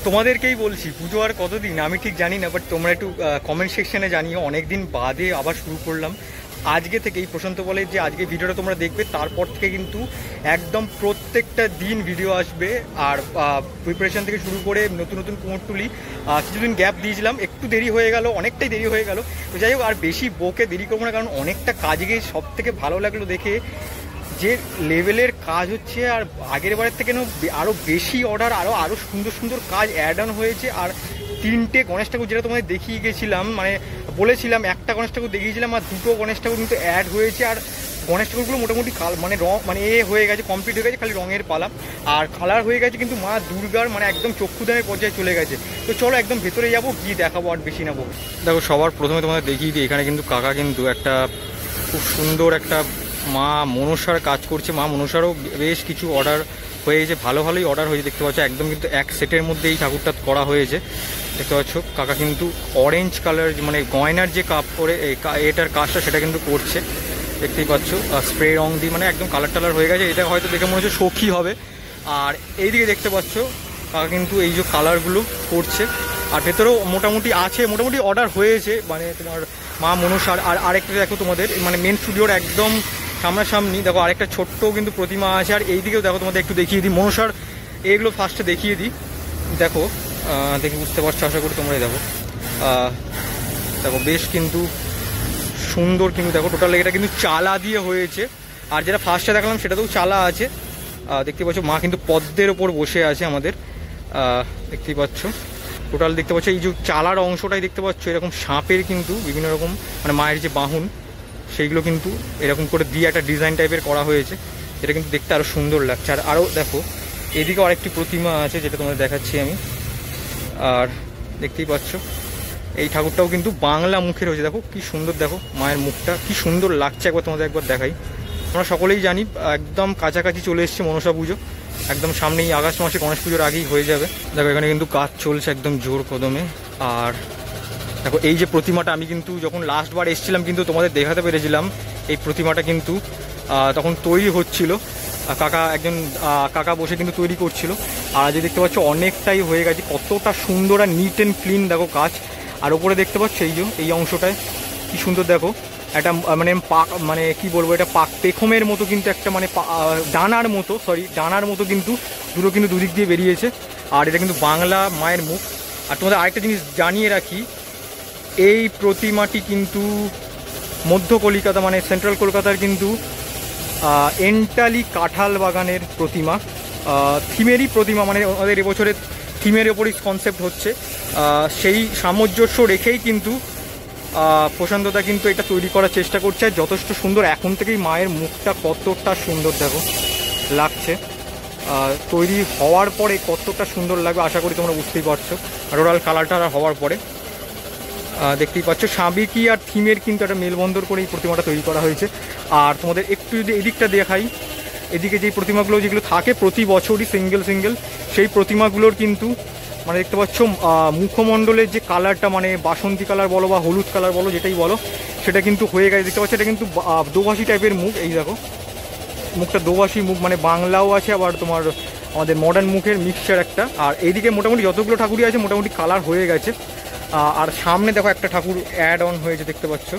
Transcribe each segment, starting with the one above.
তোমাদেরকেই বলছি, পুজো আর কতদিন আমি ঠিক জানি না, বাট তোমরা একটু কমেন্ট সেকশনে জানিও। অনেকদিন বাদে আবার শুরু করলাম আজকে থেকে। এই প্রশান্ত বলে যে আজকে ভিডিওটা তোমরা দেখবে, তারপর থেকে কিন্তু একদম প্রত্যেকটা দিন ভিডিও আসবে। আর প্রিপারেশন থেকে শুরু করে নতুন নতুন কুমোরটুলি, কিছুদিন গ্যাপ দিয়েছিলাম, একটু দেরি হয়ে গেল, অনেকটাই দেরি হয়ে গেল। তো যাই হোক, আর বেশি বকে দেরি করবো না, কারণ অনেকটা কাজে সব থেকে ভালো লাগলো দেখে যে লেভেলের কাজ হচ্ছে। আর আগের বারের থেকে আরও বেশি অর্ডার, আরও সুন্দর সুন্দর কাজ অ্যাড অন হয়েছে। আর 3টে গণেশ ঠাকুর যেটা তোমাদের দেখিয়ে গেছিলাম, মানে বলেছিলাম একটা গণেশ ঠাকুর দেখিয়েছিলাম, আর 2টো গণেশ ঠাকুর কিন্তু অ্যাড হয়েছে। আর গণেশ ঠাকুরগুলো মোটামুটি মানে রং মানে হয়ে গেছে, কমপ্লিট হয়ে গেছে, খালি রঙের পালা। আর কালার হয়ে গেছে কিন্তু মা দুর্গার, মানে একদম চক্ষুদানের পর্যায়ে চলে গেছে। তো চলো একদম ভেতরে যাবো, গিয়ে দেখাবো, আর বেশি নেবো। দেখো সবার প্রথমে তোমাদের দেখিয়ে দিই, এখানে কিন্তু কাকা কিন্তু একটা খুব সুন্দর একটা মা মনসার কাজ করছে। মা মনসারও বেশ কিছু অর্ডার হয়েছে, ভালোই অর্ডার হয়েছে দেখতে পাচ্ছ। একদম কিন্তু এক সেটের মধ্যে এই ঠাকুরটা করা হয়েছে দেখতে পাচ্ছ। কাকা কিন্তু অরেঞ্জ কালার, মানে গয়নার যে কাপড়ে এটার কাজটা সেটা কিন্তু করছে দেখতেই পাচ্ছ। স্প্রে রং দিয়ে মানে একদম কালার টালার হয়ে গেছে। এটা হয়তো দেখে মনে হচ্ছে সখী হবে। আর এইদিকে দেখতে পাচ্ছ কাকা কিন্তু এই যে কালারগুলো করছে। আর ভেতরেও মোটামুটি আছে, মোটামুটি অর্ডার হয়েছে, মানে তোমার মা মনসার। আর আরেকটা দেখো তোমাদের, মানে মেন স্টুডিওর একদম সামনাসামনি দেখো আরেকটা ছোট্ট কিন্তু প্রতিমা আছে। আর এইদিকেও দেখো তোমাদের একটু দেখিয়ে দিই মনসার, এইগুলো ফার্স্টে দেখিয়ে দিই। দেখো দেখে বুঝতে পারছো আশা করি তোমরাই। দেখো দেখো বেশ কিন্তু সুন্দর, কিন্তু দেখো টোটাল এটা কিন্তু চালা দিয়ে হয়েছে। আর যেটা ফার্স্টে দেখালাম সেটাতেও চালা আছে দেখতে পাচ্ছ। মা কিন্তু পদ্মের ওপর বসে আছে আমাদের দেখতেই পাচ্ছ। টোটাল দেখতে পাচ্ছ এই যে চালার অংশটাই দেখতে পাচ্ছ, এরকম সাপের কিন্তু বিভিন্ন রকম মানে মায়ের যে বাহুন সেইগুলো কিন্তু এরকম করে দিয়ে একটা ডিজাইন টাইপের করা হয়েছে, যেটা কিন্তু দেখতে আরও সুন্দর লাগছে। আর আরও দেখো এদিকে আরেকটি প্রতিমা আছে যেটা তোমাদের দেখাচ্ছি আমি। আর দেখতেই পাচ্ছ এই ঠাকুরটাও কিন্তু বাংলা মুখের হয়েছে। দেখো কি সুন্দর, দেখো মায়ের মুখটা কি সুন্দর লাগছে, একবার তোমাদের একবার দেখাই। আমরা সকলেই জানি একদম কাছাকাছি চলে এসছে মনসা পুজো, একদম সামনেই আগস্ট মাসে গণেশ পুজোর আগেই হয়ে যাবে। দেখো এখানে কিন্তু কাজ চলছে একদম জোর কদমে। আর দেখো এই যে প্রতিমাটা, আমি কিন্তু যখন লাস্টবার এসেছিলাম কিন্তু তোমাদের দেখাতে পেরেছিলাম এই প্রতিমাটা কিন্তু তখন তৈরি হচ্ছিল। কাকা বসে কিন্তু তৈরি করছিল। আর আজ দেখতে পাচ্ছ অনেকটাই হয়ে গেছে, কতটা সুন্দর আর নিট অ্যান্ড ক্লিন দেখো কাজ। আর ওপরে দেখতে পাচ্ছ এই অংশটায় কি সুন্দর, দেখো একটা মানে কি বলবো, এটা পেখমের মতো কিন্তু একটা মানে ডানার মতো কিন্তু দুটো কিন্তু দুদিক দিয়ে বেরিয়েছে। আর এটা কিন্তু বাংলা মায়ের মুখ। আর তোমাদের আরেকটা জিনিস জানিয়ে রাখি, এই প্রতিমাটি কিন্তু মধ্য কলকাতা মানে সেন্ট্রাল কলকাতার কিন্তু এন্টালি কাঁঠাল বাগানের প্রতিমা, থিমেরই প্রতিমা, মানে আমাদের এবছরের থিমের ওপরই কনসেপ্ট হচ্ছে। সেই সামঞ্জস্য রেখেই কিন্তু প্রশান্তদা কিন্তু এটা তৈরি করার চেষ্টা করছে। আর যথেষ্ট সুন্দর, এখন থেকেই মায়ের মুখটা কতটা সুন্দর দেখো লাগছে। তৈরি হওয়ার পরে কতটা সুন্দর লাগবে আশা করি তোমরা বুঝতেই পারছো। টোটাল কালারটা হওয়ার পরে দেখতেই পাচ্ছ সাবেকি আর থিমের কিন্তু একটা মেলবন্ধন করে এই প্রতিমাটা তৈরি করা হয়েছে। আর তোমাদের একটু যদি এদিকটা দেখাই, এদিকে যেই প্রতিমাগুলো যেগুলো থাকে প্রতি বছরই সিঙ্গেল সেই প্রতিমাগুলোর কিন্তু মানে দেখতে পাচ্ছ মুখমণ্ডলের যে কালারটা, মানে বাসন্তী কালার বলো বা হলুদ কালার বলো, যেটাই বলো, সেটা কিন্তু হয়ে গেছে দেখতে পাচ্ছ। এটা কিন্তু দোভাষী টাইপের মুখ। এই দেখো মুখটা দোভাষী মুখ, মানে বাংলাও আছে আবার তোমার আমাদের মডার্ন মুখের মিক্সচার একটা। আর এইদিকে মোটামুটি যতগুলো ঠাকুরই আছে মোটামুটি কালার হয়ে গেছে। আর সামনে দেখো একটা ঠাকুর অ্যাড অন হয়েছে দেখতে পাচ্ছ,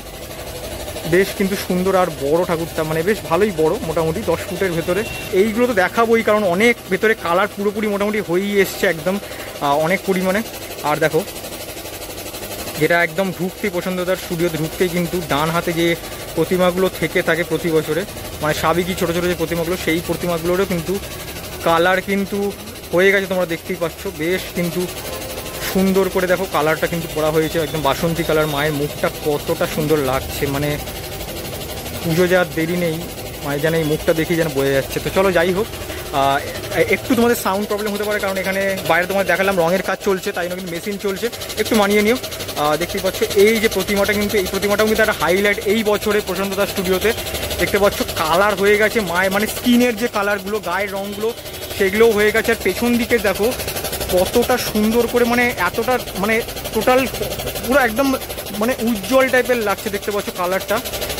বেশ কিন্তু সুন্দর আর বড় ঠাকুরটা, মানে বেশ ভালোই বড়, মোটামুটি 10 ফুটের ভেতরে। এইগুলো তো দেখাবোই, কারণ অনেক ভেতরে কালার পুরোপুরি মোটামুটি হয়েই এসছে একদম অনেক পরিমাণে। আর দেখো যেটা একদম ঢুকতেই প্রশান্তদার স্টুডিওতে ঢুকতেই কিন্তু ডান হাতে যে প্রতিমাগুলো থেকে থাকে প্রতি বছরে, মানে সাবেকি ছোটো ছোটো যে প্রতিমাগুলো, সেই প্রতিমাগুলোরও কিন্তু কালার কিন্তু হয়ে গেছে, তোমরা দেখতেই পাচ্ছ। বেশ কিন্তু সুন্দর করে দেখো কালারটা কিন্তু করা হয়েছে, একদম বাসন্তী কালার। মায়ের মুখটা কতটা সুন্দর লাগছে, মানে পুজো যাওয়ার দেরি নেই, মায়ের যেন এই মুখটা দেখি যেন বোঝা যাচ্ছে। তো চলো যাই হোক, একটু তোমাদের সাউন্ড প্রবলেম হতে পারে, কারণ এখানে বাইরে তোমাদের দেখালাম রঙের কাজ চলছে, তাই জন্য কিন্তু মেশিন চলছে, একটু মানিয়ে নিও। দেখতেই পাচ্ছ এই যে প্রতিমাটা, কিন্তু এই প্রতিমাটাও কিন্তু একটা হাইলাইট এই বছরে প্রশান্তদার স্টুডিওতে। দেখতে পাচ্ছ কালার হয়ে গেছে মায়ের, মানে স্কিনের যে কালারগুলো, গায়ের রঙগুলো, সেগুলোও হয়ে গেছে। আর পেছন দিকে দেখো কতটা সুন্দর করে, মানে এতটা মানে টোটাল পুরো একদম মানে উজ্জ্বল টাইপের লাগছে দেখতে পাচ্ছ কালারটা।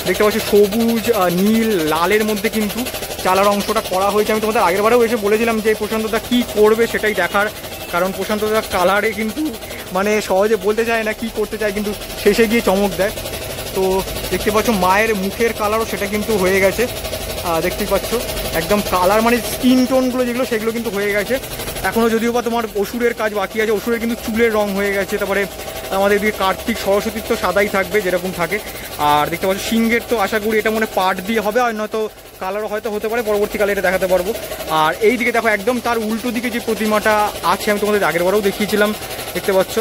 দেখতে পাচ্ছ সবুজ নীল লালের মধ্যে কিন্তু চালার অংশটা করা হয়েছে। আমি তোমাদের আগেরবারেও এসে বলেছিলাম যে প্রশান্তদা কী করবে সেটাই দেখার, কারণ প্রশান্তদার কালারে কিন্তু মানে সহজে বলতে চায় না কি করতে চায়, কিন্তু শেষে গিয়ে চমক দেয়। তো দেখতে পাচ্ছ মায়ের মুখের কালারও সেটা কিন্তু হয়ে গেছে, দেখতেই পাচ্ছ একদম কালার মানে স্কিন টোনগুলো যেগুলো সেগুলো কিন্তু হয়ে গেছে। এখনও যদিও বা তোমার অসুরের কাজ বাকি আছে, অসুরের কিন্তু চুলের রং হয়ে গেছে। তারপরে আমাদের দিকে কার্তিক সরস্বতীর তো সাদাই থাকবে যেরকম থাকে। আর দেখতে পাচ্ছ সিংহের তো আশা করি এটা মনে পাট দিয়ে হবে, আর নয়তো কালারও হয়তো হতে পারে, পরবর্তীকালে এটা দেখাতে পারবো। আর এই দিকে দেখো একদম তার উল্টো দিকে যে প্রতিমাটা আছে, আমি তোমাদের আগের বারেও দেখিয়েছিলাম, দেখতে পাচ্ছ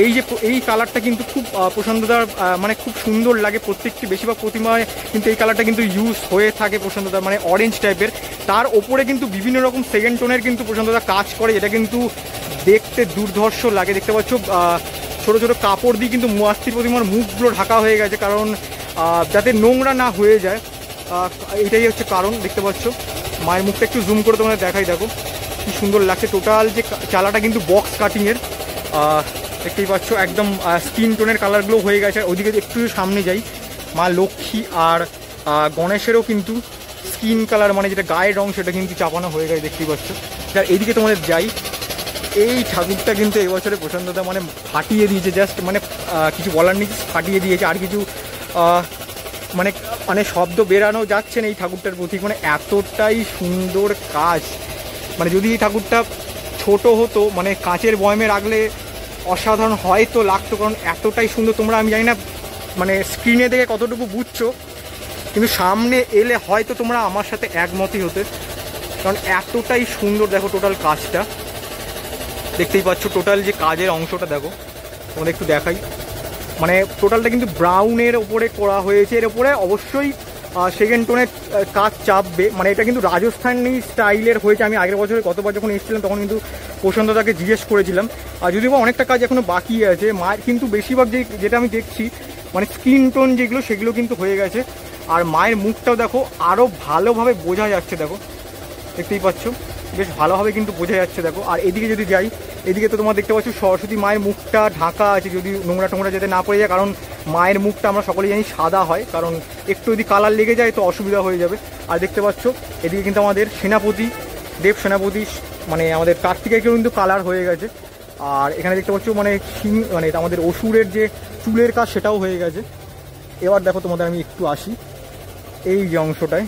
এই যে এই কালারটা কিন্তু খুব প্রশান্তদার মানে খুব সুন্দর লাগে। প্রত্যেকটি বেশিরভাগ প্রতিমায় কিন্তু এই কালারটা কিন্তু ইউজ হয়ে থাকে প্রশান্তদার, মানে অরেঞ্জ টাইপের। তার ওপরে কিন্তু বিভিন্ন রকম সেকেন্ড টোনের কিন্তু প্রশান্তদা কাজ করে, এটা কিন্তু দেখতে দুর্ধর্ষ লাগে। দেখতে পাচ্ছ ছোটো ছোটো কাপড় দিয়ে কিন্তু মূর্তির প্রতিমার মুখগুলো ঢাকা হয়ে গেছে, কারণ যাতে নোংরা না হয়ে যায়, এটাই হচ্ছে কারণ। দেখতে পাচ্ছ মায়ের মুখটা একটু জুম করে তোমাদের দেখাই, দেখো কি সুন্দর লাগছে। টোটাল যে চালাটা কিন্তু বক্স কাটিংয়ের, দেখতেই পাচ্ছ একদম স্কিন টোনের কালারগুলো হয়ে গেছে। ওইদিকে একটু সামনে যাই, মা লক্ষ্মী আর গণেশেরও কিন্তু স্কিন কালার মানে যেটা গায়ের রং সেটা কিন্তু চাপানো হয়ে গেছে, দেখতেই পাচ্ছ। আর এইদিকে তোমাদের যাই, এই ঠাকুরটা কিন্তু এবছরে প্রশান্তদা মানে ফাটিয়ে দিয়েছে, জাস্ট মানে কিছু বলার নেই, ফাটিয়ে দিয়েছে। আর কিছু মানে মানে শব্দ বেরানো যাচ্ছে না এই ঠাকুরটার প্রতি, মানে এতটাই সুন্দর কাজ। মানে যদি এই ঠাকুরটা ছোট হতো মানে কাঁচের বয়মে রাখলে অসাধারণ হয়তো লাগতো, কারণ এতটাই সুন্দর। তোমরা আমি জানি না মানে স্ক্রিনে দেখে কতটুকু বুঝছো, কিন্তু সামনে এলে হয়তো তোমরা আমার সাথে একমতই হতে, কারণ এতটাই সুন্দর। দেখো টোটাল কাজটা দেখতেই পাচ্ছ, টোটাল যে কাজের অংশটা দেখো, তোমাদের একটু দেখাই। মানে টোটালটা কিন্তু ব্রাউনের ওপরে করা হয়েছে, এর ওপরে অবশ্যই সেকেন্ড টোনের কাজ চাপবে। মানে এটা কিন্তু রাজস্থানী স্টাইলের হয়েছে। আমি আগের বছরে গতবার যখন এসেছিলাম তখন কিন্তু প্রশান্তদাকে জিজ্ঞেস করেছিলাম। আর যদিও অনেকটা কাজ এখনও বাকি আছে, মায়ের কিন্তু বেশিরভাগ যেটা আমি দেখছি মানে স্কিন টোন যেগুলো সেগুলো কিন্তু হয়ে গেছে। আর মায়ের মুখটাও দেখো আরও ভালোভাবে বোঝা যাচ্ছে, দেখো দেখতেই পাচ্ছ বেশ ভালোভাবে কিন্তু বোঝা যাচ্ছে, দেখো। আর এদিকে যদি যাই, এদিকে তো তোমার দেখতে পাচ্ছ সরস্বতী মায়ের মুখটা ঢাকা আছে, যদি নোংরা টোংরা যাতে না পড়ে যায়, কারণ মায়ের মুখটা আমরা সকলেই জানি সাদা হয়, কারণ একটু যদি কালার লেগে যায় তো অসুবিধা হয়ে যাবে। আর দেখতে পাচ্ছ এদিকে কিন্তু আমাদের সেনাপতি দেব সেনাপতি মানে আমাদের কার্তিকেয়ও কিন্তু কালার হয়ে গেছে। আর এখানে দেখতে পাচ্ছ মানে মানে আমাদের অসুরের যে চুলের কাজ সেটাও হয়ে গেছে। এবার দেখো তোমাদের আমি একটু আসি, এই যে অংশটায়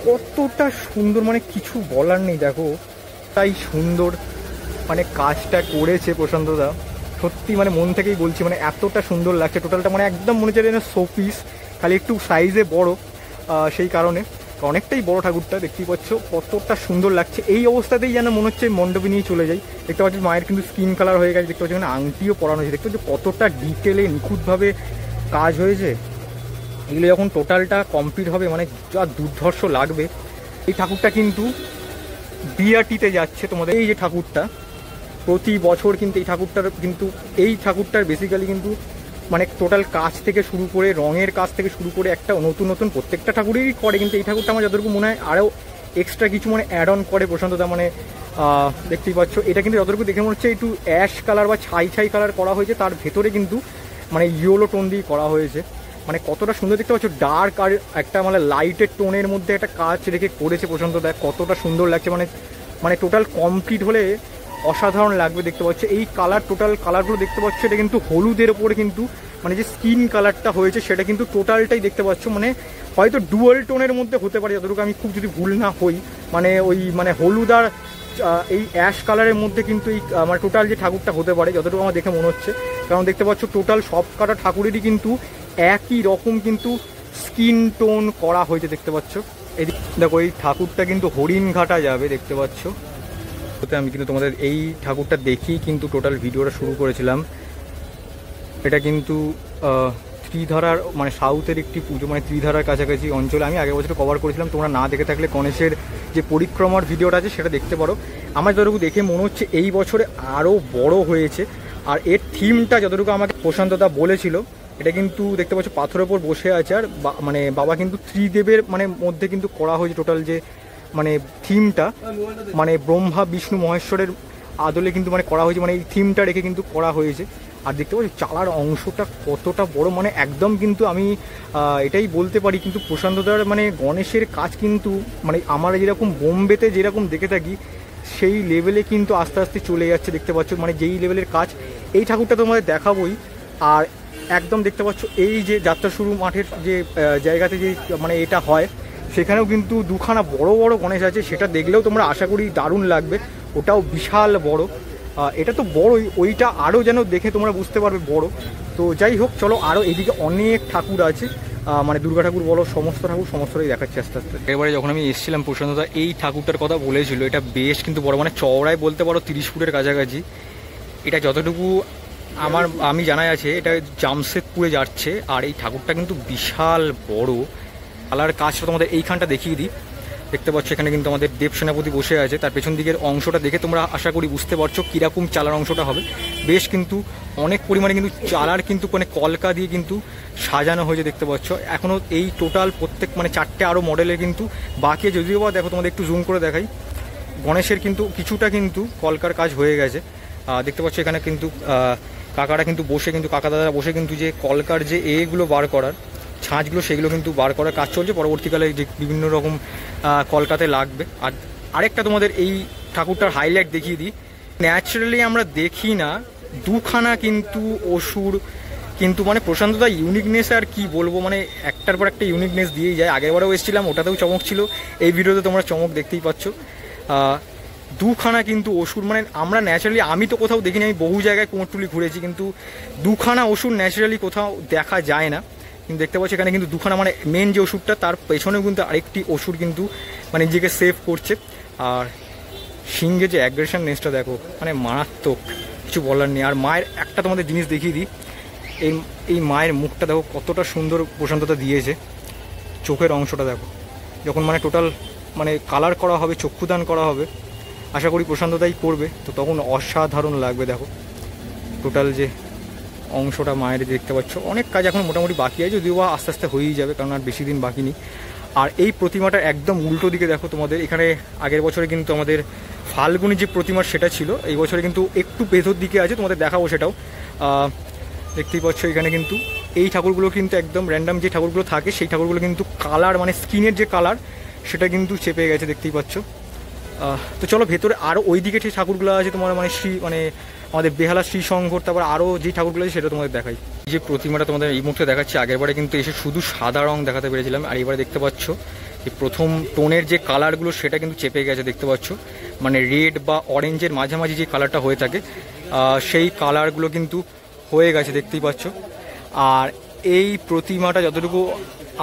কতটা সুন্দর, মানে কিছু বলার নেই। দেখো তাই সুন্দর মানে কাজটা করেছে প্রশান্তদা, সত্যি মানে মন থেকেই বলছি, মানে এতটা সুন্দর লাগছে টোটালটা। মানে একদম মনে হচ্ছে যেন শোপিস, খালি একটু সাইজে বড়, সেই কারণে অনেকটাই বড় ঠাকুরটা। দেখতেই পাচ্ছ কতটা সুন্দর লাগছে। এই অবস্থাতেই যেন মনে হচ্ছে মণ্ডপে নিয়ে চলে যাই। দেখতে পাচ্ছি মায়ের কিন্তু স্কিন কালার হয়ে গেছে, দেখতে পাচ্ছি মানে আংটিও পরানো হয়েছে। দেখতে পাচ্ছি কতটা ডিটেলে নিখুঁতভাবে কাজ হয়েছে। এগুলো যখন টোটালটা কমপ্লিট হবে মানে যা দুর্ধর্ষ লাগবে। এই ঠাকুরটা কিন্তু বিআরটিতে যাচ্ছে তোমাদের। এই যে ঠাকুরটা প্রতি বছর কিন্তু এই ঠাকুরটার বেসিক্যালি কিন্তু মানে টোটাল কাজ থেকে শুরু করে রঙের কাজ থেকে শুরু করে একটা নতুন নতুন প্রত্যেকটা ঠাকুরেরই করে, কিন্তু এই ঠাকুরটা আমার যতটুকু মনে হয় আরও এক্সট্রা কিছু মানে অ্যাড অন করে প্রশান্তদা। মানে দেখতেই পাচ্ছ এটা কিন্তু যতটুকু দেখে মনে হচ্ছে একটু অ্যাশ কালার বা ছাই ছাই কালার করা হয়েছে, তার ভেতরে কিন্তু মানে ইয়েলো টোন দিয়ে করা হয়েছে। মানে কতটা সুন্দর দেখতে পাচ্ছ, ডার্ক আর একটা মানে লাইটের টোনের মধ্যে একটা কাজ রেখে করেছে প্রশান্তদা, কতটা সুন্দর লাগছে। মানে টোটাল কমপ্লিট হলে অসাধারণ লাগবে। দেখতে পাচ্ছ এই টোটাল কালারগুলো দেখতে পাচ্ছ, এটা কিন্তু হলুদের ওপরে কিন্তু মানে যে স্কিন কালারটা হয়েছে সেটা কিন্তু টোটালটাই দেখতে পাচ্ছ মানে হয়তো ডুয়াল টোনের মধ্যে হতে পারে, যতটুকু আমি খুব যদি ভুল না হই। মানে ওই মানে হলুদ আর এই অ্যাশ কালারের মধ্যে কিন্তু এই মানে টোটাল যে ঠাকুরটা হতে পারে যতটুকু আমার দেখে মনে হচ্ছে। কারণ দেখতে পাচ্ছ টোটাল সব কটা ঠাকুরেরই কিন্তু একই রকম কিন্তু স্কিন টোন করা হয়েছে, দেখতে পাচ্ছ। এদিকে দেখো এই ঠাকুরটা কিন্তু হরিণঘাটা যাবে, দেখতে পাচ্ছ। আমি কিন্তু তোমাদের এই ঠাকুরটা দেখেই কিন্তু টোটাল ভিডিওটা শুরু করেছিলাম। এটা কিন্তু ত্রিধারার মানে সাউথের একটি পুজো, মানে ত্রিধারার কাছাকাছি অঞ্চলে আমি আগের বছর কভার করেছিলাম। তোমরা না দেখে থাকলে গণেশের যে পরিক্রমার ভিডিওটা আছে সেটা দেখতে পারো। আমার যতটুকু দেখে মনে হচ্ছে এই বছরে আরও বড় হয়েছে। আর এর থিমটা যতটুকু আমাকে প্রশান্তদা বলেছিল, এটা কিন্তু দেখতে পাচ্ছ পাথরের ওপর বসে আছে, আর মানে বাবা কিন্তু ত্রিদেবের মানে মধ্যে কিন্তু করা হয়েছে টোটাল যে মানে থিমটা, মানে ব্রহ্মা বিষ্ণু মহেশ্বরের আদলে কিন্তু মানে করা হয়েছে, মানে এই থিমটা রেখে কিন্তু করা হয়েছে। আর দেখতে পাচ্ছি চালার অংশটা কতটা বড়, মানে একদম কিন্তু আমি এটাই বলতে পারি কিন্তু প্রশান্তদার মানে গণেশের কাজ কিন্তু মানে আমরা যেরকম বোম্বেতে যেরকম দেখে থাকি সেই লেভেলে কিন্তু আস্তে আস্তে চলে যাচ্ছে দেখতে পাচ্ছ, মানে যেই লেভেলের কাজ। এই ঠাকুরটা তোমাদের দেখাবোই। আর একদম দেখতে পাচ্ছ এই যে যাত্রা শুরু মাঠের যে জায়গাতে যে মানে এটা হয়, সেখানেও কিন্তু দুখানা বড় বড় গণেশ আছে, সেটা দেখলেও তোমরা আশা করি দারুণ লাগবে। ওটাও বিশাল বড়, এটা তো বড়ই, ওইটা আরও যেন দেখে তোমরা বুঝতে পারবে বড়। তো যাই হোক, চলো আরও এদিকে অনেক ঠাকুর আছে, মানে দুর্গা ঠাকুর বলো, সমস্ত ঠাকুর সমস্তটাই দেখাচ্ছি আস্তে আস্তে। এবারে যখন আমি এসেছিলাম প্রশান্তদা এই ঠাকুরটার কথা বলেছিল, এটা বেশ কিন্তু বড়, মানে চওড়ায় বলতে পারো 30 ফুটের কাছাকাছি। এটা যতটুকু আমি জানা আছে এটা জামশেদপুরে যাচ্ছে। আর এই ঠাকুরটা কিন্তু বিশাল বড়। কালার কাজটা তোমাদের এইখানটা দেখিয়ে দিই। দেখতে পাচ্ছ এখানে কিন্তু আমাদের দেব সেনাপতি বসে আছে, তার পেছন দিকের অংশটা দেখে তোমরা আশা করি বুঝতে পারছো কীরকম চালার অংশটা হবে। বেশ কিন্তু অনেক পরিমাণে কিন্তু চালার কিন্তু মানে কলকা দিয়ে কিন্তু সাজানো হয়েছে দেখতে পাচ্ছ। এখনও এই টোটাল প্রত্যেক মানে 4টে আরও মডেলের কিন্তু বাকি, যদিও বা দেখো তোমাদের একটু জুম করে দেখাই, গণেশের কিন্তু কিছুটা কিন্তু কলকার কাজ হয়ে গেছে দেখতে পাচ্ছ। এখানে কিন্তু কাকারা কিন্তু বসে, কিন্তু কাকা দাদারা বসে কিন্তু যে কলকার যে এগুলো বার করার ছাঁচগুলো, সেগুলো কিন্তু বার করার কাজ চলছে। পরবর্তীকালে যে বিভিন্ন রকম কলকাতায় লাগবে। আর আরেকটা তোমাদের এই ঠাকুরটার হাইলাইট দেখিয়ে দিই। ন্যাচারালি আমরা দেখি না দুখানা কিন্তু অসুর, কিন্তু মানে প্রশান্তদা ইউনিকনেস আর কি বলবো, মানে একটার পর একটা ইউনিকনেস দিয়েই যায়। আগেরবারেও এসেছিলাম, ওটাতেও চমক ছিল, এই ভিডিওতে তোমরা চমক দেখতেই পাচ্ছ। দুখানা কিন্তু অসুর, মানে আমরা ন্যাচারালি, আমি তো কোথাও দেখিনি, আমি বহু জায়গায় কুমোরটুলি ঘুরেছি, কিন্তু দুখানা অসুর ন্যাচারালি কোথাও দেখা যায় না। কিন্তু দেখতে পাচ্ছি এখানে কিন্তু দুখানা, মানে মেন যে ওষুধটা তার পেছনেও কিন্তু আরেকটি ওষুধ কিন্তু মানে নিজেকে সেভ করছে। আর সিংহে যে অ্যাগ্রেশন-নেসটা দেখো, মানে মারাত্মক, কিছু বলার নেই। আর মায়ের একটা তোমাদের জিনিস দেখিয়ে দিই, এই মায়ের মুখটা দেখো কতটা সুন্দর প্রশান্ততা দিয়েছে। চোখের অংশটা দেখো, যখন মানে টোটাল মানে কালার করা হবে, চক্ষুদান করা হবে, আশা করি প্রশান্ততাই করবে, তো তখন অসাধারণ লাগবে। দেখো টোটাল যে অংশটা মায়ের দেখতে পাচ্ছ। অনেক কাজ এখন মোটামুটি বাকি আছে, যদিও বা আস্তে আস্তে হয়েই যাবে, কারণ আর বেশি দিন বাকি নেই। আর এই প্রতিমাটা একদম উল্টো দিকে দেখো তোমাদের, এখানে আগের বছরে কিন্তু আমাদের ফাল্গুনি যে প্রতিমা সেটা ছিল, এই বছরে কিন্তু একটু ভেতর দিকে আছে, তোমাদের দেখাবো সেটাও। দেখতেই পাচ্ছ এখানে কিন্তু এই ঠাকুরগুলো কিন্তু একদম র্যান্ডাম যে ঠাকুরগুলো থাকে, সেই ঠাকুরগুলো কিন্তু কালার, মানে স্কিনের যে কালার সেটা কিন্তু চেপে গেছে, দেখতেই পাচ্ছ। তো চলো ভেতরে আরও ওই দিকে যে ঠাকুরগুলো আছে তোমার, মানে মানে আমাদের বেহালা শ্রীশঙ্কর, তারপর আরও যে ঠাকুরগুলো আছে সেটা তোমাদের দেখাই। যে প্রতিমাটা তোমাদের এই মুহূর্তে দেখাচ্ছি, আগেরবারে কিন্তু এসে শুধু সাদা রং দেখাতে পেরেছিলাম, আর এবারে দেখতে পাচ্ছ যে প্রথম টোনের যে কালারগুলো সেটা কিন্তু চেপে গেছে দেখতে পাচ্ছ। মানে রেড বা অরেঞ্জের মাঝামাঝি যে কালারটা হয়ে থাকে, সেই কালারগুলো কিন্তু হয়ে গেছে দেখতেই পাচ্ছ। আর এই প্রতিমাটা যতটুকু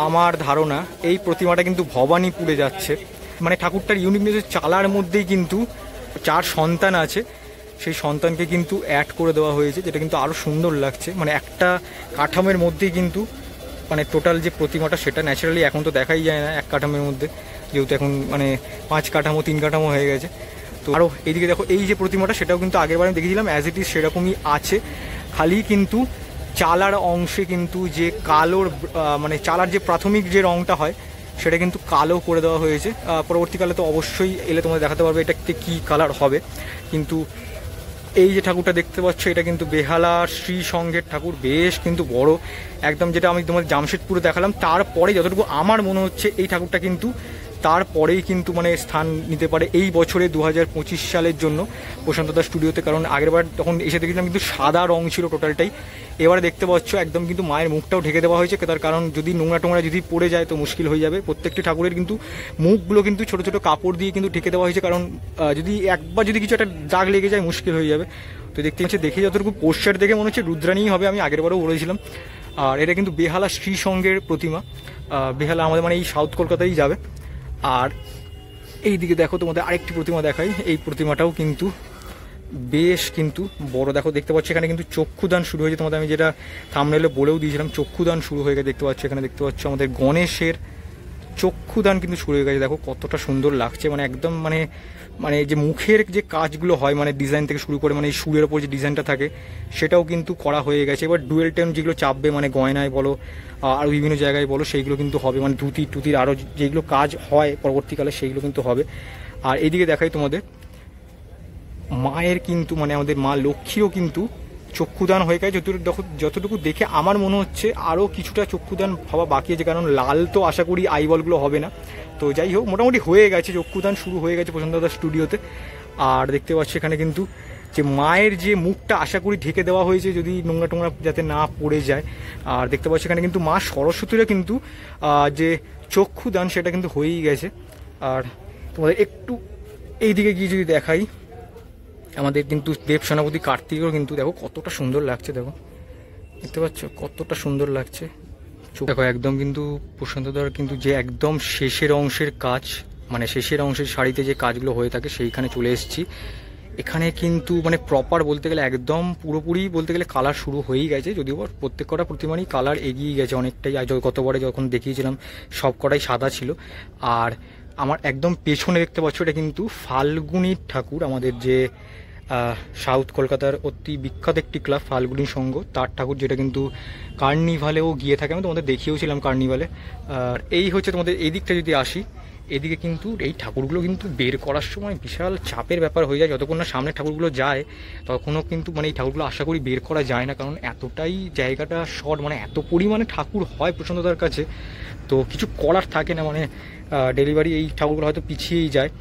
আমার ধারণা, এই প্রতিমাটা কিন্তু ভবানীপুরে যাচ্ছে। মানে ঠাকুরটার ইউনিকনেস চালার মধ্যেই কিন্তু 4 সন্তান আছে, সেই সন্তানকে কিন্তু অ্যাড করে দেওয়া হয়েছে, যেটা কিন্তু আরও সুন্দর লাগছে। মানে একটা কাঠামোর মধ্যেই কিন্তু মানে টোটাল যে প্রতিমাটা সেটা ন্যাচারালি এখন তো দেখাই যায় না এক কাঠামোর মধ্যে, যেহেতু এখন মানে 5 কাঠামো 3 কাঠামো হয়ে গেছে। তো আরও এইদিকে দেখো এই যে প্রতিমাটা, সেটাও কিন্তু আগেরবার আমি দেখেছিলাম অ্যাজ ইট ইজ সেরকমই আছে, খালি কিন্তু চালার অংশে কিন্তু যে কালোর মানে চালার যে প্রাথমিক যে রঙটা হয় সেটা কিন্তু কালো করে দেওয়া হয়েছে। পরবর্তীকালে তো অবশ্যই এলে তোমাদের দেখাতে পারবে এটা কী কালার হবে। কিন্তু এই যে ঠাকুরটা দেখতে পাচ্ছ, এটা কিন্তু বেহালার শ্রীসঙ্ঘের ঠাকুর, বেশ কিন্তু বড় একদম, যেটা আমি তোমাদের জামশেদপুরে দেখালাম। তারপরে যতটুকু আমার মনে হচ্ছে এই ঠাকুরটা কিন্তু তারপরেই কিন্তু মানে স্থান নিতে পারে এই বছরে 2025 সালের জন্য প্রশান্তদা স্টুডিওতে। কারণ আগেরবার তখন এসে দেখেছিলাম কিন্তু সাদা রং ছিল টোটালটাই, এবারে দেখতে পাচ্ছ একদম কিন্তু মায়ের মুখটাও ঢেকে দেওয়া হয়েছে, তার কারণ যদি নোংরা টোংরা যদি পড়ে যায় তো মুশকিল হয়ে যাবে। প্রত্যেকটি ঠাকুরের কিন্তু মুখগুলো কিন্তু ছোটো ছোটো কাপড় দিয়ে কিন্তু ঢেকে দেওয়া হয়েছে, কারণ যদি একবার যদি কিছু একটা দাগ লেগে যায় মুশকিল হয়ে যাবে। তো দেখতে পাচ্ছি, দেখে যতটুকু পোস্টার দেখে মনে হচ্ছে রুদ্রাণীই হবে, আমি আগেরবারও বলেছিলাম। আর এটা কিন্তু বেহালা শ্রীসঙ্ঘের প্রতিমা, বেহালা আমাদের মানে এই সাউথ কলকাতায় যাবে। আর এই দিকে দেখো তোমাদের আরেকটি প্রতিমা দেখাই, এই প্রতিমাটাও কিন্তু বেশ কিন্তু বড়। দেখো দেখতে পাচ্ছি এখানে কিন্তু চক্ষুদান শুরু হয়েছে, তোমাদের আমি যেটা থাম্বনেলে বলেও দিয়েছিলাম, চক্ষুদান শুরু হয়ে গেছে দেখতে পাচ্ছি। এখানে দেখতে পাচ্ছ আমাদের গণেশের চক্ষুদান কিন্তু শুরু হয়ে গেছে, দেখো কতটা সুন্দর লাগছে। মানে একদম মানে মানে যে মুখের যে কাজগুলো হয়, মানে ডিজাইন থেকে শুরু করে মানে এই সুরের ওপর যে ডিজাইনটা থাকে সেটাও কিন্তু করা হয়ে গেছে। এবার ডুয়েল টেন যেগুলো চাপবে, মানে গয়নায় বলো আরও বিভিন্ন জায়গায় বলো, সেইগুলো কিন্তু হবে, মানে ধুতি টুতির আরও যেগুলো কাজ হয় পরবর্তীকালে সেইগুলো কিন্তু হবে। আর এইদিকে দেখাই তোমাদের মায়ের কিন্তু মানে আমাদের মা লক্ষ্মীও কিন্তু চক্ষুদান হয়ে গেছে। যতটুকু দেখে আমার মনে হচ্ছে আরও কিছুটা চক্ষুদান হওয়া বাকি আছে, কারণ লাল তো আশা করি আইবলগুলো হবে না। তো যাই হোক, মোটামুটি হয়ে গেছে, চক্ষুদান শুরু হয়ে গেছে প্রশান্তদার স্টুডিওতে। আর দেখতে পাচ্ছি এখানে কিন্তু যে মায়ের যে মুখটা আশা করি ঢেকে দেওয়া হয়েছে যদি নোংরা টোংরা যাতে না পড়ে যায়। আর দেখতে পাচ্ছি এখানে কিন্তু মা সরস্বতীরা কিন্তু যে চক্ষুদান সেটা কিন্তু হয়েই গেছে। আর তোমাদের একটু এই দিকে গিয়ে যদি দেখাই, আমাদের কিন্তু দেব সেনাপতি কার্তিকও কিন্তু দেখো কতটা সুন্দর লাগছে, দেখো দেখতে পাচ্ছ কতটা সুন্দর লাগছে। দেখো একদম কিন্তু প্রশান্তদার কিন্তু যে একদম শেষের অংশের কাজ, মানে শেষের অংশের শাড়িতে যে কাজগুলো হয়ে থাকে সেইখানে চলে এসেছি। এখানে কিন্তু মানে প্রপার বলতে গেলে একদম পুরোপুরি বলতে গেলে কালার শুরু হয়েই গেছে, যদিও প্রত্যেক কটা প্রতিমারই কালার এগিয়ে গেছে অনেকটাই। আর গতবারে যখন দেখিয়েছিলাম সব কটাই সাদা ছিল। আর আমার একদম পেছনে দেখতে পাচ্ছ এটা কিন্তু ফাল্গুনির ঠাকুর, আমাদের যে সাউথ কলকাতার অতি বিখ্যাত একটি ক্লাব ফাল্গুনি সংঘ, তার ঠাকুর, যেটা কিন্তু কার্নিভালেও গিয়ে থাকে। আমি তোমাদের দেখিয়েওছিলাম কার্নিভালে। আর এই হচ্ছে তোমাদের এই দিকটা যদি আসি, এদিকে কিন্তু এই ঠাকুরগুলো কিন্তু বের করার সময় বিশাল চাপের ব্যাপার হয়ে যায়। যতক্ষণ না সামনে ঠাকুরগুলো যায় তখনও কিন্তু মানে এই ঠাকুরগুলো আশা করি বের করা যায় না, কারণ এতটাই জায়গাটা শর্ট, মানে এত পরিমাণে ঠাকুর হয় প্রশান্তদার কাছে, তো কিছু করার থাকে না। মানে ডেলিভারি এই ঠাকুরগুলো হয়তো পিছিয়েই যায়।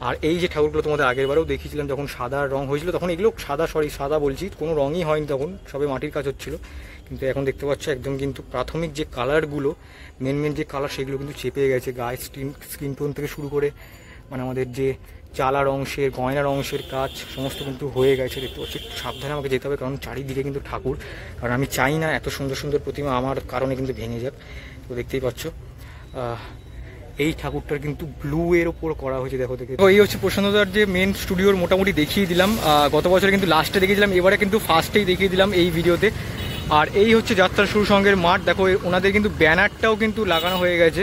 আর এই যে ঠাকুরগুলো তোমাদের আগের বারেও দেখিয়েছিলাম যখন সাদা রং হয়েছিল, তখন এগুলো সাদা বলছি, কোনো রঙই হয়নি তখন, সবে মাটির কাজ হচ্ছিল। কিন্তু এখন দেখতে পাচ্ছ একদম কিন্তু প্রাথমিক যে কালারগুলো, মেন যে কালার সেগুলো কিন্তু চেপে গেছে। গায়ে স্কিন টোন থেকে শুরু করে মানে আমাদের যে চালার অংশের, গয়নার অংশের কাজ সমস্ত কিন্তু হয়ে গেছে। দেখতে পাচ্ছি একটু সাবধানে আমাকে যেতে হবে, কারণ চারিদিকে কিন্তু ঠাকুর, কারণ আমি চাই না এত সুন্দর সুন্দর প্রতিমা আমার কারণে কিন্তু ভেঙে যাক। তো দেখতেই পাচ্ছ এই ঠাকুরটার কিন্তু ব্লু এর ওপর করা হয়েছে, দেখো দেখে। তো এই হচ্ছে প্রশান্তদার যে মেন স্টুডিওর মোটামুটি দেখিয়ে দিলাম। গত বছরে কিন্তু লাস্টে দেখিয়েছিলাম, এবারে কিন্তু ফার্স্টেই দেখিয়ে দিলাম এই ভিডিওতে। আর এই হচ্ছে যাত্রা শুরু সংঘের মাঠ, দেখো ওনাদের কিন্তু ব্যানারটাও কিন্তু লাগানো হয়ে গেছে।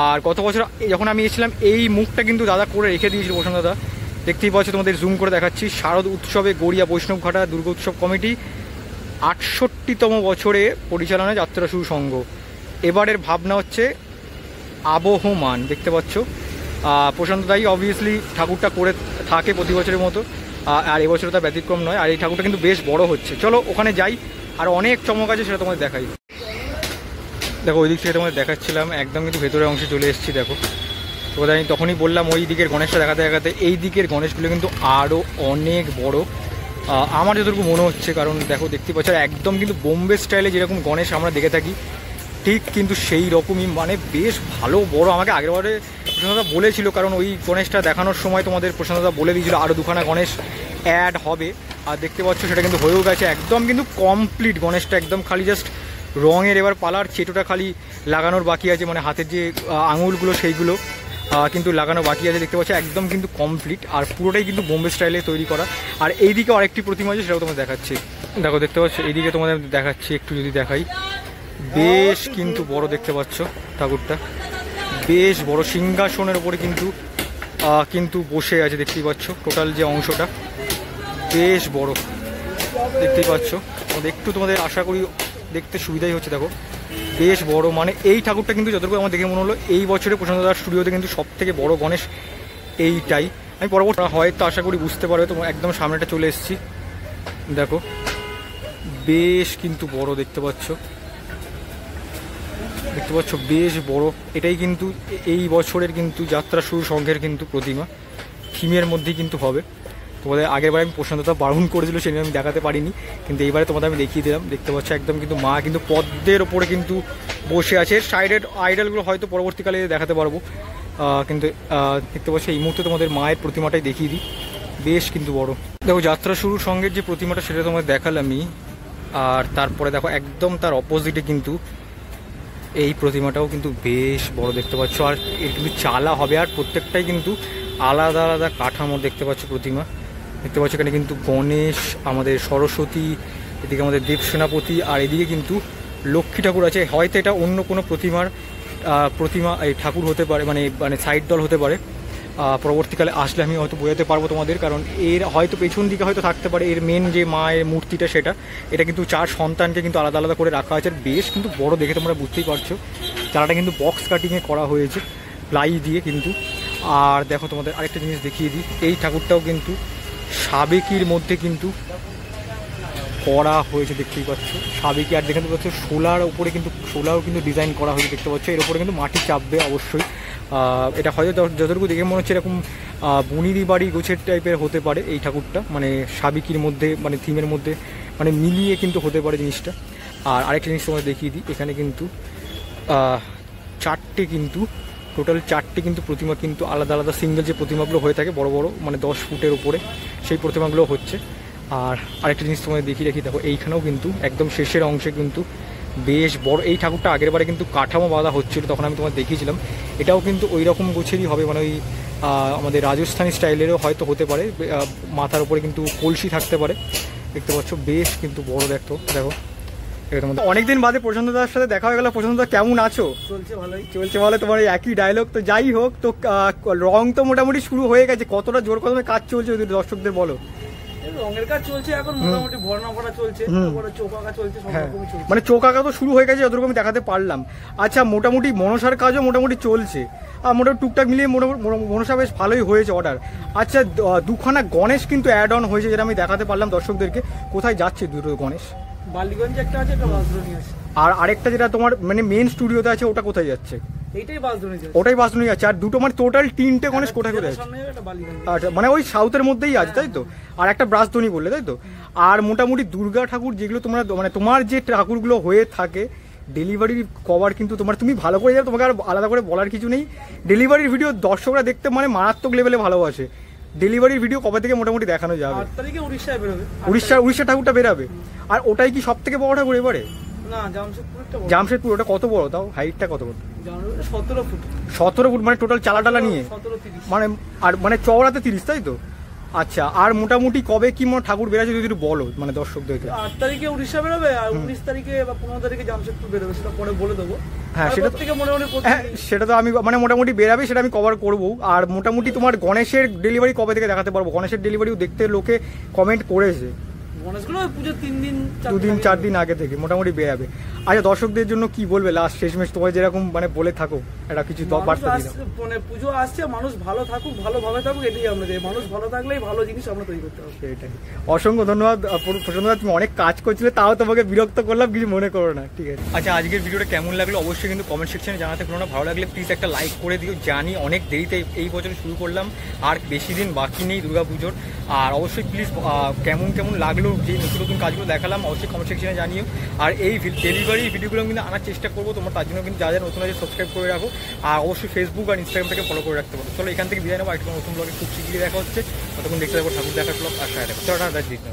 আর গত বছর যখন আমি এসেছিলাম এই মুখটা কিন্তু দাদা করে রেখে দিয়েছিল প্রশান্ত দাদা, দেখতেই পাচ্ছ, তোমাদের জুম করে দেখাচ্ছি। শারদ উৎসবে গড়িয়া বৈষ্ণবঘাটা দুর্গা উৎসব কমিটি ৬৮তম বছরে পরিচালনা যাত্রা শুরু সংঘ। এবারের ভাবনা হচ্ছে আবহমান, দেখতে পাচ্ছ প্রশান্ত দাই অবভিয়াসলি ঠাকুরটা করে থাকে প্রতি বছরের মতো, আর এবছর তার ব্যতিক্রম নয়। আর এই ঠাকুরটা কিন্তু বেশ বড় হচ্ছে, চলো ওখানে যাই, আর অনেক চমক আছে সেটা তোমাদের দেখাই। দেখো ওই দিক থেকে তোমাদের দেখাচ্ছিলাম, একদম কিন্তু ভেতরের অংশে চলে এসেছি। দেখো তোমাদের আমি তখনই বললাম ওই দিকের গণেশটা দেখাতে দেখাতে এই দিকের গণেশগুলো কিন্তু আরও অনেক বড় আমার যতটুকু মনে হচ্ছে, কারণ দেখো দেখতে পাচ্ছ একদম কিন্তু বোম্বে স্টাইলে যেরকম গণেশ আমরা দেখে থাকি ঠিক কিন্তু সেই রকমই, মানে বেশ ভালো বড়। আমাকে আগেরবারে প্রশান্তদা বলেছিল, কারণ ওই গণেশটা দেখানোর সময় তোমাদের প্রশান্তদা বলে দিয়েছিল আরও দুখানা গণেশ অ্যাড হবে। আর দেখতে পাচ্ছ সেটা কিন্তু হয়েও গেছে, একদম কিন্তু কমপ্লিট গণেশটা, একদম খালি জাস্ট রঙের এবার পালার চেটোটা খালি লাগানোর বাকি আছে, মানে হাতের যে আঙুলগুলো সেইগুলো কিন্তু লাগানো বাকি আছে। দেখতে পাচ্ছ একদম কিন্তু কমপ্লিট, আর পুরোটাই কিন্তু বোম্বে স্টাইলে তৈরি করা। আর এইদিকে আরেকটি প্রতিমা আছে সেটাও তোমাদের দেখাচ্ছি। দেখো দেখতে পাচ্ছ এইদিকে তোমাদের দেখাচ্ছি, একটু যদি দেখাই, বেশ কিন্তু বড় দেখতে পাচ্ছ ঠাকুরটা, বেশ বড় সিংহাসনের ওপরে কিন্তু বসে আছে। দেখতেই পাচ্ছ টোটাল যে অংশটা বেশ বড় দেখতেই পাচ্ছ। একটু তোমাদের আশা করি দেখতে সুবিধাই হচ্ছে, দেখো বেশ বড়। মানে এই ঠাকুরটা কিন্তু যতটুকু আমার দেখে মনে হলো এই বছরে প্রশান্তদার স্টুডিওতে কিন্তু সব থেকে বড় গণেশ এইটাই। আমি পরবর্তী হয়তো আশা করি বুঝতে পারবে, তোমার একদম সামনেটা চলে এসেছি। দেখো বেশ কিন্তু বড় দেখতে পাচ্ছ বেশ বড়। এটাই কিন্তু এই বছরের কিন্তু যাত্রা শুরু সংঘের কিন্তু প্রতিমা থিমের মধ্যেই কিন্তু হবে। তোমাদের আগেরবার আমি প্রশান্তদা বারণ করেছিল, সেটা আমি দেখাতে পারিনি, কিন্তু এইবারে তোমাদের আমি দেখিয়ে দিলাম। দেখতে পাচ্ছ একদম কিন্তু মা কিন্তু পদ্মের ওপরে কিন্তু বসে আছে। সাইডের আইডলগুলো হয়তো পরবর্তীকালে দেখাতে পারবো, কিন্তু দেখতে পাচ্ছ এই মুহূর্তে তোমাদের মায়ের প্রতিমাটাই দেখিয়ে দিই, বেশ কিন্তু বড়। দেখো যাত্রা শুরু সংঘের যে প্রতিমাটা সেটা তোমাদের দেখালামই, আর তারপরে দেখো একদম তার অপোজিটে কিন্তু এই প্রতিমাটাও কিন্তু বেশ বড় দেখতে পাচ্ছ। আর এর কিন্তু চালা হবে, আর প্রত্যেকটাই কিন্তু আলাদা আলাদা কাঠামোর দেখতে পাচ্ছ প্রতিমা। দেখতে পাচ্ছ এখানে কিন্তু গণেশ, আমাদের সরস্বতী, এদিকে আমাদের দেব সেনাপতি, আর এদিকে কিন্তু লক্ষ্মী ঠাকুর আছে। হয়তো এটা অন্য কোনো প্রতিমা এই ঠাকুর হতে পারে, মানে সাইড দল হতে পারে। পরবর্তীকালে আসলে আমি হয়তো বোঝাতে পারবো তোমাদের, কারণ এর হয়তো পেছন দিকে হয়তো থাকতে পারে এর মেন যে মায়ের মূর্তিটা, সেটা এটা কিন্তু 4 সন্তানকে কিন্তু আলাদা আলাদা করে রাখা আছে। বেশ কিন্তু বড় দেখে তোমরা বুঝতেই পারছো, চালাটা কিন্তু বক্স কাটিংয়ে করা হয়েছে প্লাই দিয়ে কিন্তু। আর দেখো তোমাদের আরেকটা জিনিস দেখিয়ে দিই, এই ঠাকুরটাও কিন্তু সাবেকির মধ্যে কিন্তু করা হয়েছে, দেখতেই পাচ্ছ সাবেকি। আর দেখতে পাচ্ছ শোলার উপরে কিন্তু শোলাও কিন্তু ডিজাইন করা হয়েছে দেখতে পাচ্ছ। এর উপরে কিন্তু মাটি চাপবে অবশ্যই। এটা হয়তো যতটুকু দেখে মনে হচ্ছে এরকম বনিদি বাড়ি গোছের টাইপের হতে পারে এই ঠাকুরটা, মানে সাবিকির মধ্যে মানে থিমের মধ্যে মানে মিলিয়ে কিন্তু হতে পারে জিনিসটা। আর আরেকটা জিনিস তোমাদের দেখিয়ে দিই, এখানে কিন্তু চারটে কিন্তু টোটাল 4টে কিন্তু প্রতিমা কিন্তু আলাদা আলাদা সিঙ্গেল যে প্রতিমাগুলো হয়ে থাকে বড় বড় মানে 10 ফুটের উপরে সেই প্রতিমাগুলো হচ্ছে। আর আরেকটা জিনিস তোমাদের দেখিয়ে রাখি, দেখো এইখানেও কিন্তু একদম শেষের অংশে কিন্তু বেশ বড় এই ঠাকুরটা আগের বারে কিন্তু কাঠামো বাঁধা হচ্ছিল, তখন আমি তোমাদের দেখিয়েছিলাম। এটাও কিন্তু ওই রকম গোছেরই হবে, মানে ওই আমাদের রাজস্থানী স্টাইলেরও হয়তো হতে পারে। মাথার উপরে কিন্তু কলসি থাকতে পারে, দেখতে পাচ্ছ বেশ কিন্তু বড় দেখো। অনেকদিন বাদে প্রশান্ত দার সাথে দেখা হয়ে গেল। প্রশান্ত দা কেমন আছো? চলছে ভালোই, চলছে ভালো। তোমার একই ডায়লগ। তো যাই হোক, তো রং তো মোটামুটি শুরু হয়ে গেছে, কতটা জোর কদমে কাজ চলছে যদি দর্শকদের বলো। রঙের কাজ চলছে এখন মোটামুটি, ভরনা ভরা চলছে, চোখ আঁকা চলছে, সব রকমই চলছে। মানে চোখ আঁকা তো শুরু হয়ে গেছে যতটুকু আমি দেখাতে পারলাম। আচ্ছা, মোটামুটি মনসার কাজও মোটামুটি চলছে, আর মোটামুটি টুকটাক মিলিয়ে মনসা বেশ ভালোই হয়েছে অর্ডার। আচ্ছা, দুখানা গণেশ কিন্তু অ্যাড অন হয়েছে, যেটা আমি দেখাতে পারলাম দর্শকদেরকে। কোথায় যাচ্ছে দুটো গণেশ? বালিগঞ্জে একটা আছে, একটা বাঁশদ্রোণী আছে। আর আরেকটা যেটা তোমার মানে মেন স্টুডিওতে আছে ওটা কোথায় যাচ্ছে? এইটাই বাঁশদ্রোণী যাচ্ছে। ওটাই বাঁশদ্রোণী যাচ্ছে। আর দুটো মানে টোটাল 3টে গণেশ কোথায় কোথায় আছে? আচ্ছা, মানে ওই সাউথের মধ্যেই আছে তাই তো? আর একটা ব্রাশধ্বনি বললে তাই তো? আর মোটামুটি দুর্গা ঠাকুর যেগুলো তোমরা মানে তোমার যে ঠাকুরগুলো হয়ে থাকে ডেলিভারির কভার কিন্তু তুমি ভালো করে যাও, তোমাকে আর আলাদা করে বলার কিছু নেই। ডেলিভারির ভিডিও দর্শকরা দেখতে মানে মারাত্মক লেভেলে ভালোবাসে। ডেলিভারির ভিডিও কবে থেকে মোটামুটি দেখানো যাবে? 8 তারিখে উড়িষ্যায় বেরোবে। উড়িষ্যা ঠাকুরটা বেরাবে। আর ওটাই কি সব থেকে বড় ঠাকুর এবারে? না, জামশেদপুরটা বড়। জামশেদপুর ওটা কত বড় তাও? হাইটটা কত বড়? 17 ফুট। 17 ফুট মানে টোটাল চালাটালা নিয়ে 17-30 মানে, আর মানে চওড়াতে 30 তাই তো? আচ্ছা, আর মোটামুটি কবে কি ঠাকুর বেরাচ্ছে যদি একটু বলো মানে দর্শকদেরকে। 8 তারিখে উড়িষ্যা বেরোবে, আর 19 তারিখে বা 15 তারিখে জামশেদপুর বেরোবে, সেটা পরে বলে দেবো। হ্যাঁ, সেটা থেকে মোটামুটি সেটা তো আমি মানে মোটামুটি বেরাবে, সেটা আমি কভার করবো। আর মোটামুটি তোমার গণেশের ডেলিভারি কবে থেকে দেখাতে পারবো? গণেশের ডেলিভারিও দেখতে লোকে কমেন্ট করেছে, গণেশগুলো পুজোর 3 দিন 2 দিন 4 দিন আগে থেকে মোটামুটি বেরাবে। আচ্ছা, দর্শকদের জন্য কি বলবে লাস্ট শেষমেশ, তোমার যেরকম মানে বলে থাকো এটা কিছু বার্তা দিও। মানে পুজো আসছে, মানুষ ভালো থাকুক, ভালোভাবে থাকুক, এটাই আমরা চাই। মানুষ ভালো থাকলেই ভালো জিনিস আমরা তৈরি করতে হবে। সেটাই। অসংখ্য ধন্যবাদ প্রশান্ত দা, তুমি অনেক কাজ করছিলে, তাও তোমাকে বিরক্ত করলাম, কিছু মনে করো না, ঠিক আছে? আচ্ছা, আজকের ভিডিওটা কেমন লাগলো অবশ্যই কিন্তু কমেন্ট সেকশনে জানাতে ভুলো না। ভালো লাগলে প্লিজ একটা লাইক করে দিও। জানি অনেক দেরিতে এই বছর শুরু করলাম, আর বেশি দিন বাকি নেই দুর্গাপুজোর। আর অবশ্যই প্লিজ কেমন কেমন লাগলো যে নতুন নতুন কাজগুলো দেখালাম অবশ্যই কমেন্ট সেকশনে জানিও। আর এই ডেলিভারি ভিডিওগুলো কিন্তু আনার চেষ্টা করবো, তোমরা তার জন্য কিন্তু যা যা নতুন আছে সাবস্ক্রাইব করে রাখো। আর অবশ্যই ফেসবুক আর ইনস্টাগ্রাম থেকে ফলো করে রাখতে পারো। চলো এখান থেকে বিদায় নেবো, একটা নতুন ব্লগে খুব শিগগিরই দেখা হচ্ছে। ততক্ষণ দেখতে থাকবো ঠাকুর দেখার ব্লগ আর সাথে চলো টাটা দিতে।